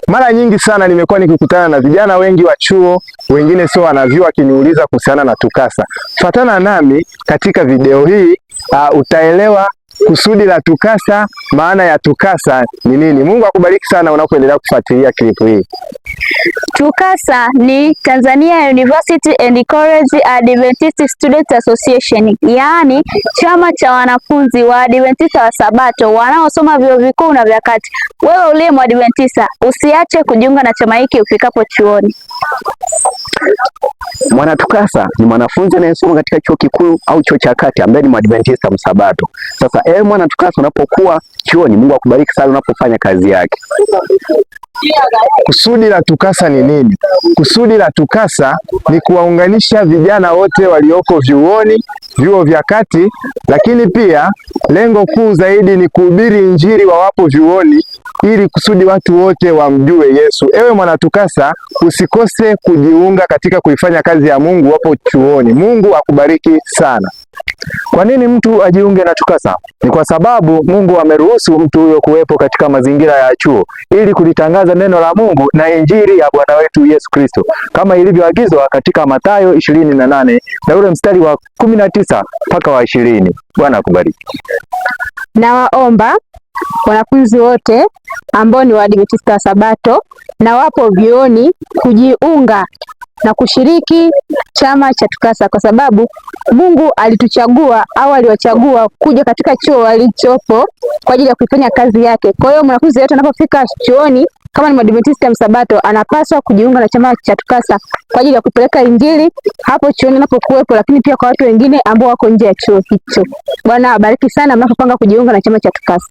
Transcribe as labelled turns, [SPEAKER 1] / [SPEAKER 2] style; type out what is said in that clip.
[SPEAKER 1] Mara nyingi sana nimekuwa nikikutana na vijana wengi wa chuo, wengine sio wanavyuo, wakiniuliza kuhusiana na TUCASA. Fuatana nami katika video hii, utaelewa kusudi la TUCASA, maana ya TUCASA ni nini. Mungu akubariki sana unapoendelea kufuatilia clip hii.
[SPEAKER 2] TUCASA ni Tanzania University and College Adventist Students Association, yaani chama cha wanafunzi wa Adventista wa Sabato wanaosoma vyuo vikuu na vya kati. Wewe uliye Mwadventista, usiache kujiunga na chama hiki ufikapo chuoni.
[SPEAKER 3] Mwana TUCASA ni mwanafunzi anayesoma katika chuo kikuu au chuo cha kati ambaye ni Mwadventista Msabato. Sasa mwana TUCASA, unapokuwa chuoni, Mungu akubariki sana unapofanya kazi yake.
[SPEAKER 1] Kusudi la TUCASA ni nini? Kusudi la TUCASA ni kuwaunganisha vijana wote walioko vyuoni, vyuo vya kati, lakini pia lengo kuu zaidi ni kuhubiri Injili wawapo vyuoni, ili kusudi watu wote wamjue Yesu. Ewe mwana TUCASA, usikose kujiunga katika kuifanya kazi ya Mungu wapo chuoni. Mungu akubariki sana.
[SPEAKER 3] Kwa nini mtu ajiunge na TUCASA? Ni kwa sababu Mungu ameruhusu mtu huyo kuwepo katika mazingira ya chuo ili kulitangaza neno la Mungu na Injili ya Bwana wetu Yesu Kristo, kama ilivyoagizwa katika Mathayo 28 na ule mstari wa 19 mpaka wa 20. Bwana akubariki.
[SPEAKER 4] Nawaomba wanafunzi wote ambao ni Waadventista wa Sabato na wapo vyuoni kujiunga na kushiriki chama cha TUCASA, kwa sababu Mungu alituchagua au aliwachagua kuja katika chuo walichopo kwa ajili ya kuifanya kazi yake. Kwa hiyo mwanafunzi yote anapofika chuoni kama ni Mwadventista Msabato anapaswa kujiunga na chama cha TUCASA kwa ajili ya kupeleka Injili hapo chuoni anapokuwepo, lakini pia kwa watu wengine ambao wako nje ya chuo hicho. Bwana awabariki sana mnapopanga kujiunga na chama cha TUCASA.